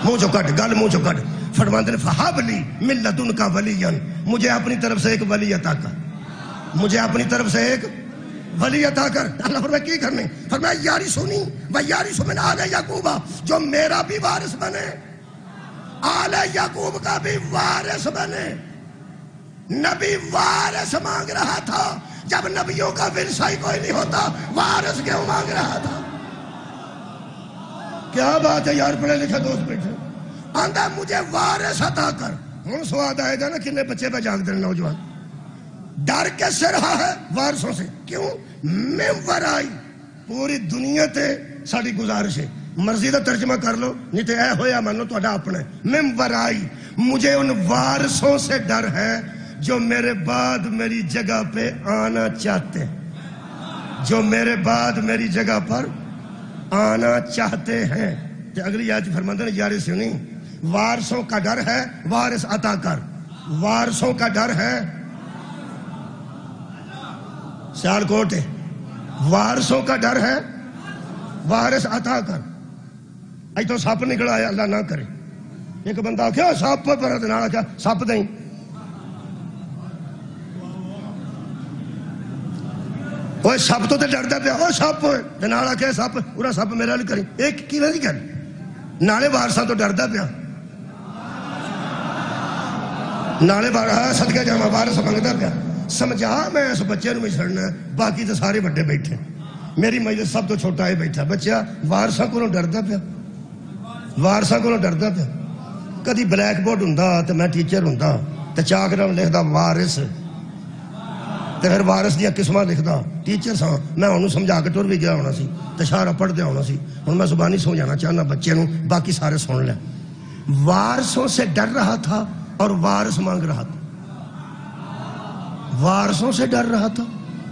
منہ چو کٹ, گل منہ چو کٹ. فرماندے نے فہب لی من لدنک ولیا, مجھے اپنی طرف سے ایک ولی عطا کر, مجھے اپنی طرف سے ایک ولی عطا کر. اللہ فرمایا کی کرنے؟ فرمایا یاری سنی و یاری سمن آل یعقوب, جو میرا بھی وارث بنے, آل یعقوب کا بھی وارث بنے. نبی وارث مانگ رہا تھا, جب نبیوں کا ورثہ ہی کوئی نہیں ہوتا وارث کیوں مانگ رہا تھا؟ کیا بات ہے یار, پڑھے لکھے دوست بیٹھے. آندہ مجھے وارث عطا کر. ہوں سواد آئے گا نا کنے بچے پہ جاگ دیں نوجوان. ڈر کے سے رہا ہے وارثوں سے. کیوں؟ میں ورائی, پوری دنیا تے ساری گزارش ہے مرضی کا ترجمہ کر لو نہیں تو اے ہویا مان لو تہاڈا اپنا ہے. من ورائی مجھے ان وارثوں سے ڈر ہے جو میرے بعد میری جگہ پہ آنا چاہتے ہیں. جو میرے بعد میری جگہ پر آنا چاہتے ہیں. تو اگلی آیت فرماتے ہیں یار سنی وارثوں کا ڈر ہے وارث عطا کر. وارثوں کا ڈر ہے سیال کوٹ ہے. وارثوں کا ڈر ہے وارث عطا کر. اج تو سپ نکل آیا اللہ نہ کرے. ایک بندہ آخیا سپ پر آخیا سپ دیں. وہ سپ تو ڈردا پیا وہ سپ نال آخیا سپ پورا سپ میرے وال کری. ایک کی نہیں گل نالے وارثاں تو ڈردا پیا نالے صدقے جاواں وارث منگدا پیا. سمجھا میں اس بچے نوں بھی چھڑنا باقی تو سارے بڑے بیٹھے. میری مجلس سب تو چھوٹا ہی بیٹھا. بچہ وارثاں کولوں ڈردا پیا وارثاں کولوں ڈردا پیا. کدی بلیک بورڈ ہوندا تے میں ٹیچر ہوندا تے چاک نال لکھدا وارث تے پھر وارث دیاں قسماں لکھدا. ٹیچر ساں میں انہوں سمجھا کے ٹر بھی گیا ہونا سی تے شارہ پڑھ دیا ہونا سی. ہن میں زبانی سمجھانا چاہنا بچے نوں باقی سارے سن لیں. وارثوں سے ڈر رہا تھا اور وارث مانگ رہا تھا. وارثوں سے ڈر رہا تھا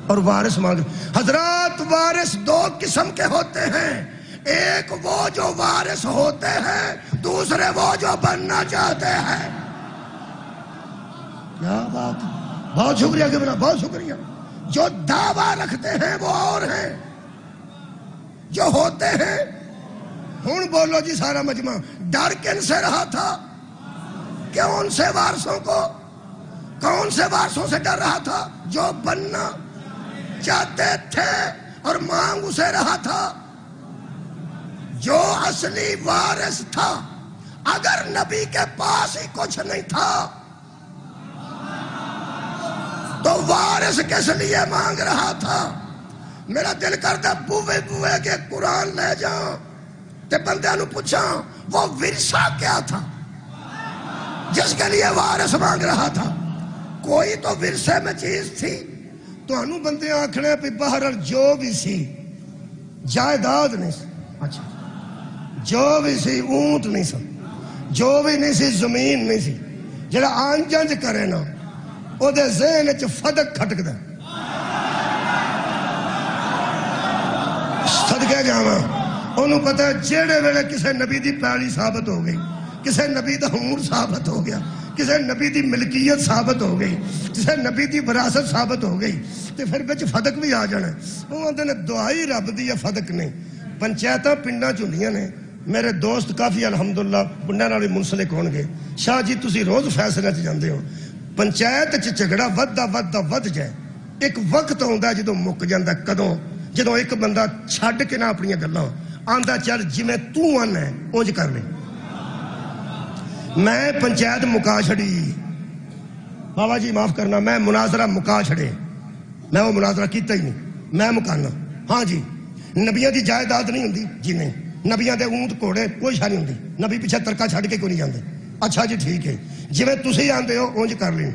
اور وارث مانگ رہا. حضرات وارث دو قسم کے ہوتے ہیں. ایک وہ جو وارث ہوتے ہیں دوسرے وہ جو بننا چاہتے ہیں. کیا بات ہے. بہت شکریہ کہ بنا بہت شکریہ. جو دعویٰ رکھتے ہیں وہ اور ہیں جو ہوتے ہیں. ہن بولو جی سارا مجمع ڈر کن سے رہا تھا؟ کون سے وارثوں کو کون سے وارثوں سے ڈر رہا تھا؟ جو بننا چاہتے تھے اور مانگ اسے رہا تھا. جو اصلی وارث تھا اگر نبی کے پاس ہی کچھ نہیں تھا تو وارث کس لیے مانگ رہا تھا؟ میرا دل کرتا بوے بوے کے قرآن لے جاؤں تے بندے نو پوچھاں وہ ورثہ کیا تھا جس کے لیے وارث مانگ رہا تھا. کوئی تو ورثے میں چیز تھی. تو انہوں بندے آکھنے پہ بہرحال جو بھی سی جائیداد نہیں سی. اچھا جو بھی سی اونٹ نہیں سی جو بھی نہیں سی زمین نہیں سی. جڑا آنجنج کرے نا او دے ذہن وچ فدق کھٹکدا. صدقے جاواں انہوں پتہ ہے جیڑے ویلے کسے نبی دی پیالی ثابت ہو گئی کسے نبی دا امور ثابت ہو گیا کسے نبی دی ملکیت ثابت ہو گئی کسے نبی دی وراثت ثابت ہو گئی تے پھر بچ فدق بھی آ جانا. وہ آندے نے دعائی رب دی یا فدق نہیں. پنچایتاں پنڈاں چ ہوندیاں نے. میرے دوست کافی الحمدللہ پنڈاں نال منسلک ہون گے. شاہ جی تسی روز فیصلے چ جاندے ہو. پنچایت چ جھگڑا ود جائے ایک وقت ہوندا جدوں مک جاندا. کدوں؟ جدوں ایک بندہ چھڈ کے نہ اپنی گلاں آندا چل جویں تو آنا ہے اونج کر لے. میں پنچایت مکا چھڑی بابا جی معاف کرنا میں مناظرہ مکا چھڑے. میں وہ مناظرہ کیتا ہی نہیں. میں مکانا ہاں جی. نبیاں دی جائیداد نہیں ہوندی جی نہیں. نبیاں دے اونٹ گھوڑے کوئی شاہ نہیں ہوندی. نبی پیچھے ترکا چھڈ کے کوئی نہیں جاندے. اچھا جی ٹھیک ہے جویں تسی آندے ہو اونج کر لیں.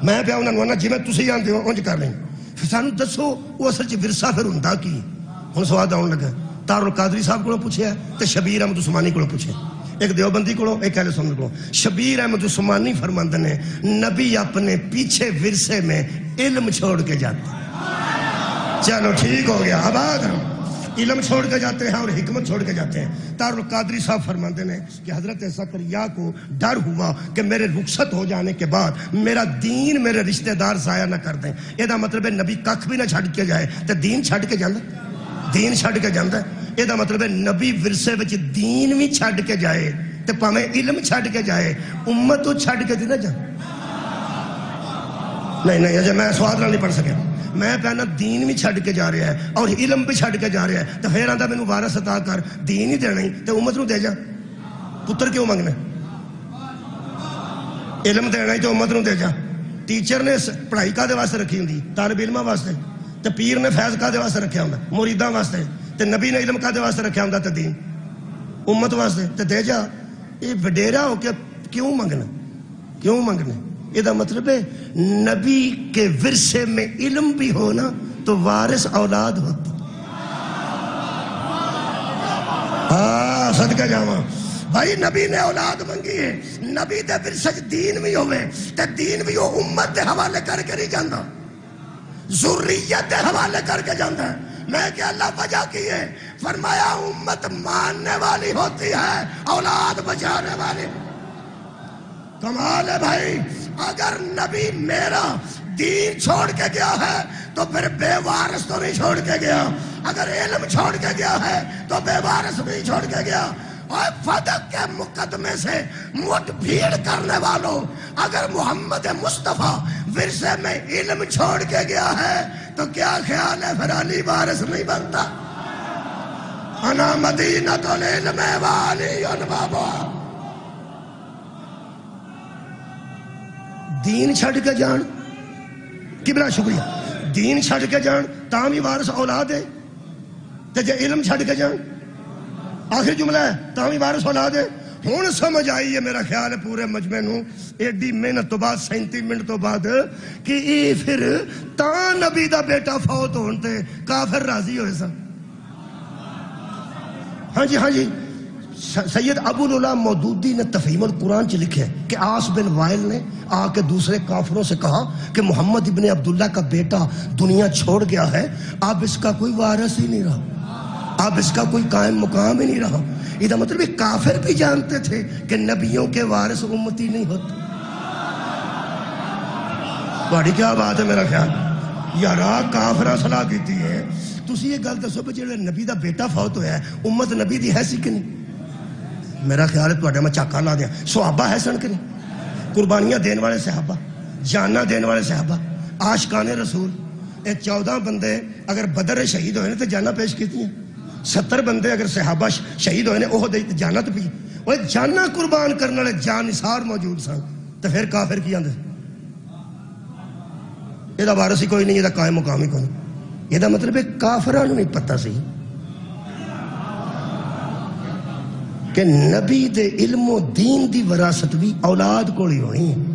میں پیا انہاں نوں آنا جویں تسی آندے ہو اونج کر لیں. پھر سانوں دسو وہ اصل چ ورثہ پھر ہوندا کی؟ ہن سواد آن لگا. تار القادری صاحب کو پوچھا تے شبیر احمد عثمانی کو پوچھا. ایک دیوبندی کو ایک اہل سنت کو. شبیر احمد عثمانی فرماندے نے نبی اپنے پیچھے ورثے میں علم چھوڑ کے جاتے. چلو ٹھیک ہو گیا آباد. علم چھوڑ کے جاتے ہیں اور حکمت چھوڑ کے جاتے ہیں. تار القادری صاحب فرماندے نے کہ حضرت زکریا کو ڈر ہوا کہ میرے رخصت ہو جانے کے بعد میرا دین میرے رشتہ دار ضائع نہ کر دیں. یہ مطلب ہے نبی ککھ بھی نہ چھڈ کے جائے تو دین چھڈ کے جاندے. دین چھڈ کے جاندے. یہ مطلب ہے نبی ورثے وچ دین بھی چھڈ کے جائے تو پاویں علم چھڈ کے جائے امت تو چھڈ کے نہ جائے. نہیں اجے میں سواد نال نہیں پڑھ سکیا. میں پہنا دین بھی چھڈ کے جا رہا ہے اور علم بھی چھڈ کے جا رہا ہے. تو پھر آندا مینوں وارث عطا کر. دین ہی دینا ہی تو امت نوں دے جا. پتر کیوں منگنا؟ علم دینا ہی تو امت نوں دے جا. ٹیچر نے پڑھائی کادے واسطے رکھی ہوندی؟ طالب علماں واسطے. تے پیر نے فیض کادے واسطے رکھیا ہوندا؟ مریداں واسطے. تے نبی نے علم کادے واسطے رکھیا ہوندا؟ تے دین امت واسطے. تے دے جا. یہ وڈیرا ہو کے کیوں منگنا؟ کیوں منگنا؟ یہ مطلب ہے نبی کے ورثے میں علم بھی ہونا تو وارث اولاد ہوتا. صدقے جاواں بھائی نبی نے اولاد منگی ہے نبی دے ورثے دین بھی ہوئے تے دین بھی وہ امت دے حوالے کر کے نہیں جاندا ذریت دے حوالے کر کے جاندا ہے میں کہ اللہ وجہ کی ہے فرمایا امت ماننے والی ہوتی ہے اولاد بچانے والی کمال ہے بھائی اگر نبی میرا دین چھوڑ کے گیا ہے تو پھر بے وارث تو نہیں چھوڑ کے گیا اگر علم چھوڑ کے گیا ہے تو بے وارث بھی چھوڑ کے گیا اور فدق کے مقدمے سے مٹ بھیڑ کرنے والوں اگر محمد مصطفیٰ ورثے میں علم چھوڑ کے گیا ہے تو کیا خیال ہے پھر علی وارث نہیں بنتا انا مدینۃ العلم وعلی بابا دین چھڑ کے جان قبلہ شکریہ دین چھڑ کے جان تاں بھی وارث اولاد ہے تے جے علم چھڑ کے جان آخری جملہ ہے تاں بھی وارث اولاد ہے ہون سمجھ آئی ہے میرا خیال ہے پورے مجمع نوں ایڈی محنت تو بعد 37 منٹ تو بعد کہ یہ پھر تاں نبی دا بیٹا فوت ہون تے کافر راضی ہوئے سن ہاں جی سید ابو العلا مودودی نے تفہیم القرآن چ لکھے کہ عاص بن وائل نے آ کے دوسرے کافروں سے کہا کہ محمد ابن عبداللہ کا بیٹا دنیا چھوڑ گیا ہے اب اس کا کوئی وارث ہی نہیں رہا اب اس کا کوئی قائم مقام ہی نہیں رہا یہ مطلب ہے کافر بھی جانتے تھے کہ نبیوں کے وارث امتی نہیں ہوتے تھوڑی کیا بات ہے میرا خیال یارا کافرہ صلاح کیتی ہے تسی یہ گل دسو کہ جڑا نبی دا بیٹا فوت ہویا ہے امت نبی دی ہے سی کہ نہیں میرا خیال ہے تواڈے میں چاکا لا دیا صحابہ ہے سن کہ نہیں قربانیاں دین والے صحابہ جاناں دین والے صحابہ عاشقان رسول یہ 14 بندے اگر بدر شہید ہوئے تو جانا پیش کیتی ہیں 70 بندے اگر صحابہ شہید ہوئے وہ جانا تو پی وہ جانا قربان کرنے والے جان نثار موجود سن تو پھر کافر کی آندے یہ وارث ہی کوئی نہیں یہ قائم مقام ہی کوئی نہیں یہ مطلب ہے کافراں نوں نہیں پتہ سی کہ نبی دے علم و دین دی وراثت بھی اولاد کو ہی ہونی ہے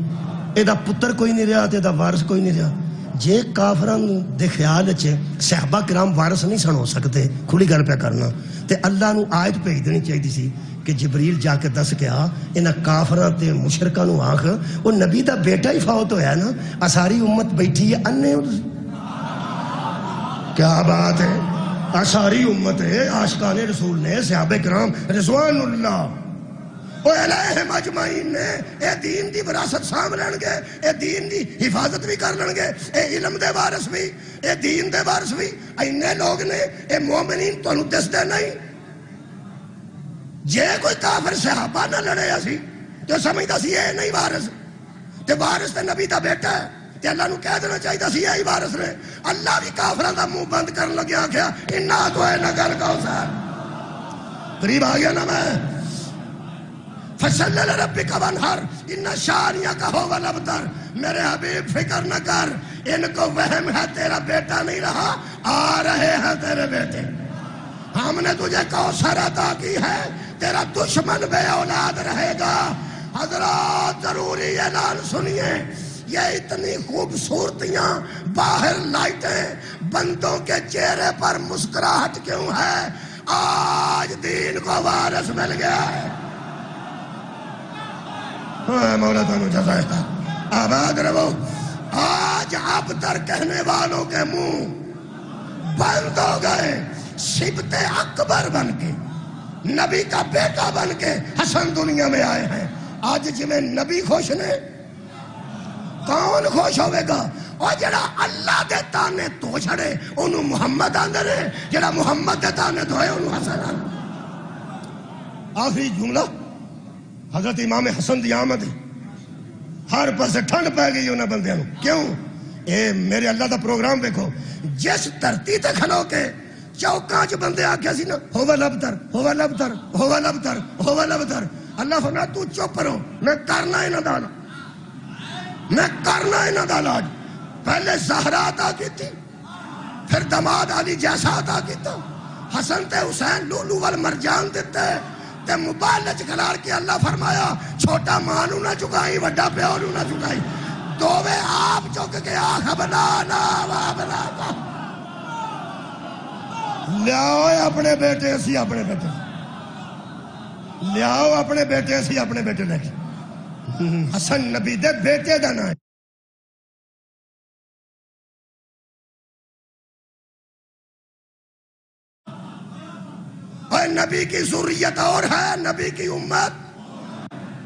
یہ پتر کوئی نہیں رہا یہ وارث کوئی نہیں رہا جے کافران دے خیال چ صحابہ کرام وارث نہیں سن ہو سکتے کھلی گل پہ کرنا تے اللہ نو آیت بھیج دینی چاہیے سی کہ جبریل جا کے دس کے آ انہاں کافراں تے مشرکاں نو آکھ وہ نبی دا بیٹا ہی فوت ہویا نا ساری امت بیٹھی ہے انے کیا بات ہے ساری امت ہے عاشقان رسول نے صحابہ کرام رضوان اللہ وہ علیہم اجمعین نے اے دین دی وراثت سام لین گے اے دین دی حفاظت بھی کر لین گے اے علم دے وارث بھی اے دین دے وارث بھی اینے لوگ نے اے مومنین تو انہوں دس دے نہیں جے کوئی کافر صحابہ نہ لڑے اسی تو سمجھتا سی اے نہیں وارث تے وارث تے نبی دا بیٹا ہے تے اللہ نو کہہ دینا چاہیے سی یہی وارث نے اللہ بھی کافروں دا منہ بند کرن لگیا کیا انا تو ہے نہ گل کوثر قریب آ گیا نا میں فصل لربک وانحر ان شانئک ھو الابتر میرے حبیب فکر نہ کر ان کو وہم ہے تیرا بیٹا نہیں رہا آ رہے ہیں تیرے بیٹے ہم نے تجھے کوثر عطا کی ہے تیرا دشمن بے اولاد رہے گا حضرات ضروری اعلان سنیے یہ اتنی خوبصورتیاں باہر لائٹیں بندوں کے چہرے پر مسکراہٹ کیوں ہے آج دین کو وارث مل گیا ہے مولا تانوں جزائے آباد رہو آج ابتر کہنے والوں کے منہ بند ہو گئے صبت اکبر بن کے نبی کا بیٹا بن کے حسن دنیا میں آئے ہیں آج جمیں نبی خوش نے کون خوش ہوئے گا اور جڑا اللہ دے تانے تو چھڑے انہوں محمد آندے رہے جڑا محمد دے تانے تو ہے انہوں حسن آندے آخری جملہ حضرت امام حسن دی آمد ہر پاس سے ٹھنڈ پہ گئی انہاں بندیاں کیوں اے میرے اللہ دا پروگرام دیکھو جس دھرتی تے کھلو کے چوکاں چ بندے آکھیا سی نا ہووا لبتر ہووا لبتر ہووا لبتر ہووا لبتر اللہ فرمایا تو چپ رہو میں کرنا ہی نہ ڈالا میں کرنا ہی نہ ڈالا پہلے زہرا عطا کی تھی پھر دماد علی جیسا عطا کیتا حسن تے حسین لولو والمرجان دیتے تے مبالج کھلار کے اللہ فرمایا چھوٹا مانو نہ چکائی وڈا پیو نہ چکائی دووے آپ چک کے آخ بنانا بنانا لیاؤ اپنے بیٹے اسی اپنے بیٹے لیاؤ اپنے بیٹے سی اپنے بیٹے لے کے حسن نبی دے بیٹے دا نام ہے اور نبی کی ذریت اور ہے نبی کی امت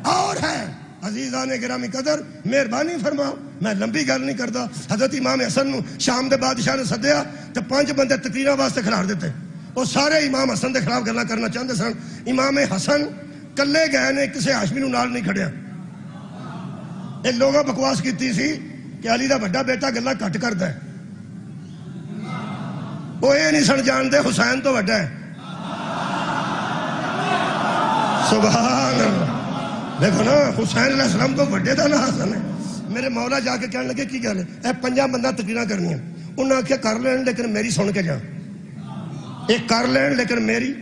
اور ہے عزیزان گرامی قدر مہربانی فرماؤ میں لمبی گل نہیں کرتا حضرت امام حسن نو شام دے بادشاہ نے سدیا تو 5 بندے تقریراں واسطے کھلار دیتے وہ سارے امام حسن دے خلاف گلاں کرنا چاہتے سن امام حسن کلے گئے نے کسی ہاشمی نو نال نہیں کھڑیا یہ لوگوں بکواس کیتی سی کہ علی دا بڑا بیٹا گلاں گھٹ کردا ہے وہ یہ نہیں سن جان دے حسین تو بڑا ہے سبحان اللہ دیکھو نا حسین علیہ السلام تو بڑے دا نا حسن ہے میرے مولا جا کے کہنے لگے کی گل ہے اے 5 بندہ تقریراں کرنی ہیں انہوں نے آخیا کر لین لیکن میری سن کے جان ایک کر لین لیکن میری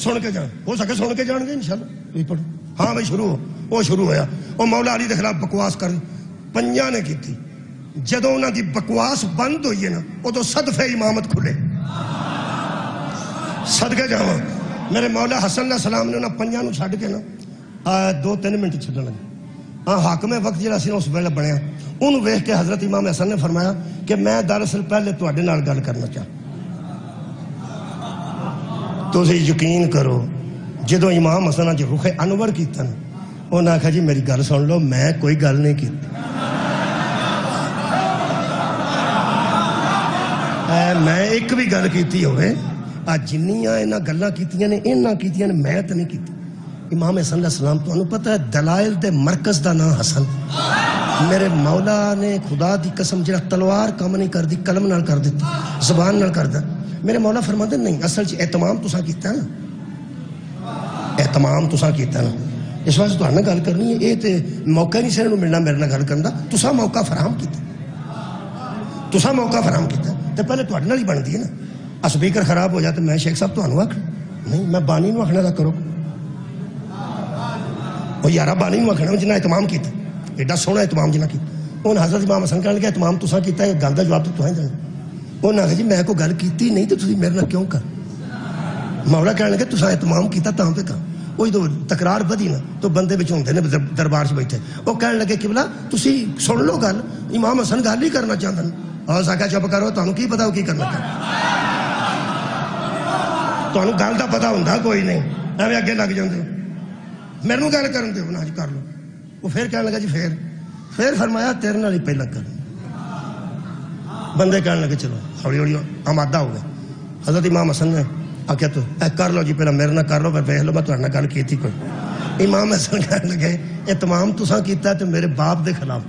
سن کے جان ہو سکے سن کے جان گے انشاءاللہ پڑھو ہاں بھائی شروع ہو وہ شروع ہویا وہ مولا علی دے خلاف بکواس کر 5 نے کی تھی جدو انہوں دی بکواس بند ہوئی ہے نا وہ تو صدفے امامت کھلے صدقے جاواں میرے مولا حسن علیہ السلام نے انہوں 5 نو چھڈ کے نا 2-3 منٹ چھڈن لگے ہاں حاکم وقت جڑا سی اس ویلے بنیا انہوں ویکھ کے حضرت امام حسن نے فرمایا کہ میں دراصل پہلے تواڈے نال گل کرنا چاہتا تسی یقین کرو جدو امام حسن نے رخ انور کیتا نا انہوں نے آخیا جی میری گل سن لو میں کوئی گل نہیں کی میں ایک بھی گل کیتی ہوئے جنیاں انہاں گلاں کیتیاں نے انہاں کیتیاں نے میں تو نہیں کیتی امام حسن علیہ السلام تو انہوں پتہ ہے دلائل دے مرکز دا نام حسن میرے مولا نے خدا دی قسم جڑا تلوار کام نہیں کر دی قلم نال کر دیتی زبان نال کر دا میرے مولا فرماتے نہیں اصل چ اہتمام تساں کیتا ہے نا اہتمام تساں کیتا ہے نا اس واسطے تہاڈے نال گل کرنی ہے یہ تے موقع نہیں سن ملنا میرے نال گل کرن دا تساں موقع فراہم کیتا تساں موقع فراہم کیتا تے پہلے تہاڈے نال ہی بندی ہے نا سپیکر خراب ہو جائے تو میں شیخ صاحب تہانوں آکھنا نہیں میں بانی نو آکھنا دا کرو وہ یارا بانی نو آکھنا جنہیں اہتمام کیتا ایڈا سونا اہتمام جنہیں کیتا انہوں حضرت امام حسن کہنے لگا اہتمام تساں کیتا ہے گل دا جواب تو تساں دینا انہوں نے کہا جی میں کوئی گل کیتی نہیں تو تسی میرے نال کیوں کر مولا کہنے لگا تساں اہتمام کیتا تاں تے کہا وہ جدوں تکرار بدھی نا تو بندے وچ ہوندے نے دربار چ بیٹھے وہ کہنے لگے قبلہ تسی سن لو گل امام حسن گل ہی کرنا چاہندے اور ساکا چپ کرو تانوں کی پتہ وہ کی کرنا چاہندے تانوں گل دا پتہ ہوندا کوئی نہیں ایویں اگے لگ جاندے میرے نوں گل کرن دیو نا جی کر لو وہ پھر کہنے لگا جی پھر فرمایا تیرے نال ہی پہلا کر بندے کہنے لگے چلو ہولی ہولی آمادہ ہو گئے حضرت امام حسن نے آخیا تو اے کر لو جی پہلا میرے نال کر لو پھر ویکھ لو میں تہاڈے نال گل کیتی کوئی امام حسن کہنے لگے اہتمام تساں کیتا ہے تے میرے باپ دے خلاف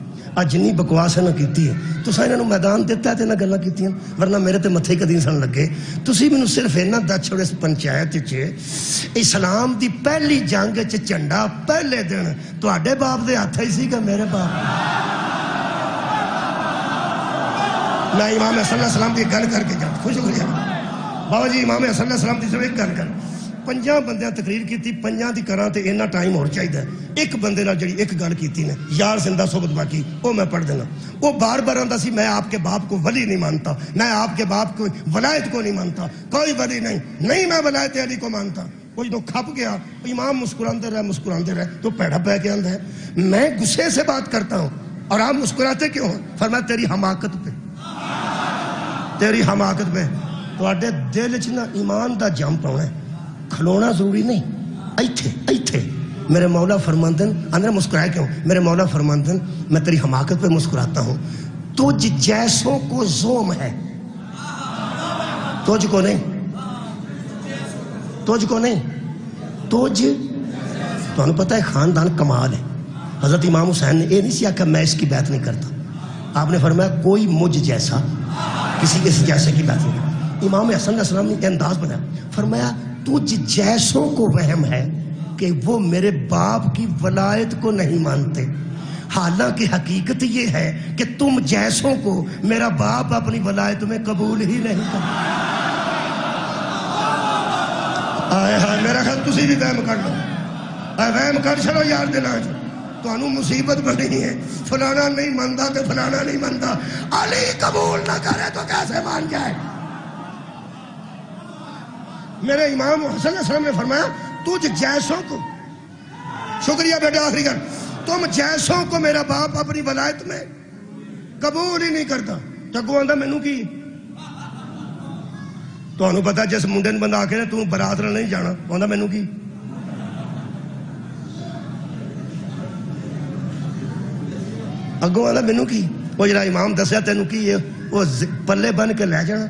جنی بکواس انہاں کیتی ہے تساں انہاں نوں میدان دتا ہے تے انہاں گلاں کیتیاں ورنہ میرے تے متھے کدی سن لگے تسی مینوں صرف انہاں دس چھوڑے اس پنچایت وچ اسلام دی پہلی جنگ وچ جھنڈا پہلے دن تہاڈے باپ دے ہاتھ ہی سی کہ میرے باپ میں امام حسن علیہ السلام دی گل کر کے جا خوش ہو گیا بابا جی امام حسن علیہ السلام دی صرف ایک گل کر 5 بندیاں تقریر کیتی 5 دی کراں تے اتنا ٹائم ہور چاہیدا ہے ایک بندے نال جڑی ایک گل کیتی نے یار زندہ صحبت باقی وہ میں پڑھ دینا وہ بار بار آندا سی میں آپ کے باپ کو ولی نہیں مانتا میں آپ کے باپ کو ولایت کو نہیں مانتا کوئی ولی نہیں میں ولایت علی کو مانتا وہ جدوں کھپ گیا امام مسکراندے رہے تو پیڑا پہ کے آندا ہے میں غصے سے بات کرتا ہوں اور آپ مسکراتے کیوں ہیں فرمایا تیری حماقت پہ تواڈے دل چ نا ایمان دا جم پاؤنا ہے کھلونا ضروری نہیں ایتھے میرے مولا فرماندن اندر مسکرائے کیوں میرے مولا فرماندن میں تیری حماقت پہ مسکراتا ہوں تجھ جیسوں کو زوم ہے تجھ کو نہیں تجھ تو پتہ ہے خاندان کمال ہے حضرت امام حسین نے یہ نہیں سیا کہ میں اس کی بات نہیں کرتا آپ نے فرمایا کوئی مجھ جیسا کسی جیسے کی بات نہیں کرتا امام حسن علیہ السلام نے انداز بنایا فرمایا تجھ جیسوں کو وہم ہے کہ وہ میرے باپ کی ولایت کو نہیں مانتے حالانکہ حقیقت یہ ہے کہ تم جیسوں کو میرا باپ اپنی ولایت میں قبول ہی نہیں کرتا میرا خیال تسی بھی وہم کر لو وہم کر چلو یار دلاں تو انہوں مصیبت بنی ہے فلانا نہیں مانتا تو فلانا نہیں مانتا علی قبول نہ کرے تو کیسے مان جائے میرے امام حسن علیہ السلام نے فرمایا تجھ جیسوں کو، شکریہ بیٹا، آخری گل، تم جیسوں کو میرا باپ اپنی ولایت میں قبول ہی نہیں کرتا. تگو آندا مینوں کی تانوں پتا جس منڈے نوں بندہ آکھے نا تو برات نال نہیں جانا، آندا مینوں کی اگوں آندا مینوں کی. وہ جڑا امام دسیا تینوں کی ہے وہ پلے بن کے لے جانا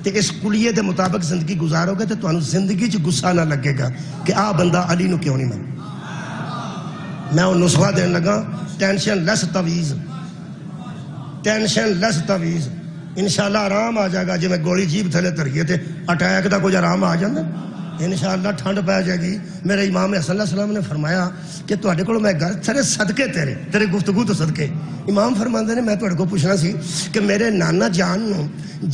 تے اس کلیے دے مطابق زندگی گزارو گے تے تانوں زندگی چ غصہ نہ لگے گا کہ آ بندہ علی نو کیوں نہیں من. میں وہ نسخہ دین لگا، ٹینشن لیس تعویذ، ٹینشن لیس تعویذ. انشاءاللہ آرام آ جائے گا. جی میں گولی جیب تھلے تریے تے اٹیک دا کچھ آرام آ جاندہ انشاءاللہ ٹھنڈ پہ جائے گی. میرے امام صلی اللہ علیہ وسلم نے فرمایا کہ تواڈے کول میں گل تیرے صدقے تیرے گفتگو تو صدقے. امام فرماندے نے میں تواڈے کو پوچھنا سی کہ میرے نانا جان نو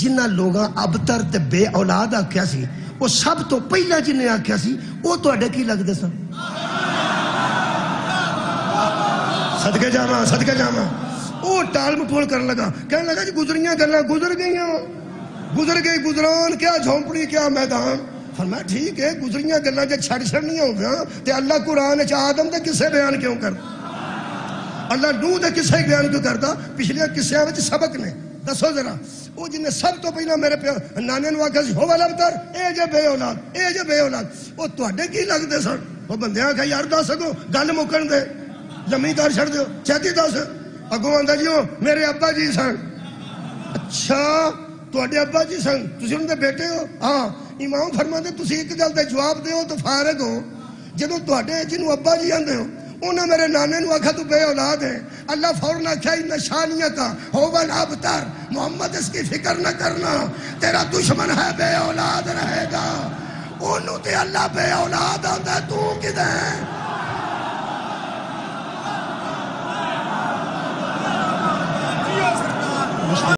جنہ لوگاں ابتر تے بے اولاد آکھیا سی وہ سب تو پہلا جنہیں آکھیا سی وہ تواڈے کی لگدے سن؟ صدقے جاواں وہ ٹال مٹول کرنے لگا، کہنے لگا جی گزریاں گلاں گزر گئیاں، گزر گئی گزران، کیا جھونپڑی کیا میدان. فرمایا ٹھیک ہے گزریاں گلاں جے چھڑنیاں ہو گیا تے اللہ قرآن چ آدم دے قصے بیان کیوں کرتا، اللہ نوح دے قصے بیان کیوں کرتا؟ پچھلے قصیاں وچ سبق نے. دسو ذرا وہ جن نے سب تو پہلا میرے نانے نو آکھیا سی ہو والا ابتر اے جے بے اولاد، اے جے بے اولاد، وہ تواڈے کی لگدے سن؟ وہ بندیاں آکھیا یار دس سکو گل مکن دے، لمبی کر چھڑ دیو، چھتی دس. اگوں آندا جی میرے ابا جی سن. اچھا تواڈے ابا جی سن، تسی ان دے بیٹے ہو؟ ہاں. امام فرماندے تسی ایک گل تے جواب دیو تو فارغ ہو. جدوں تواڈے جنوں ابا جی آندے ہو انہاں میرے نانے نو آکھا تو بے اولاد ہے، اللہ فوراً آکھیا ان نشانیاں کا ہو ول ابتر، محمد اس کی فکر نہ کرنا، تیرا دشمن ہے بے اولاد رہے گا. اونوں تے اللہ بے اولاد آندا تو کدے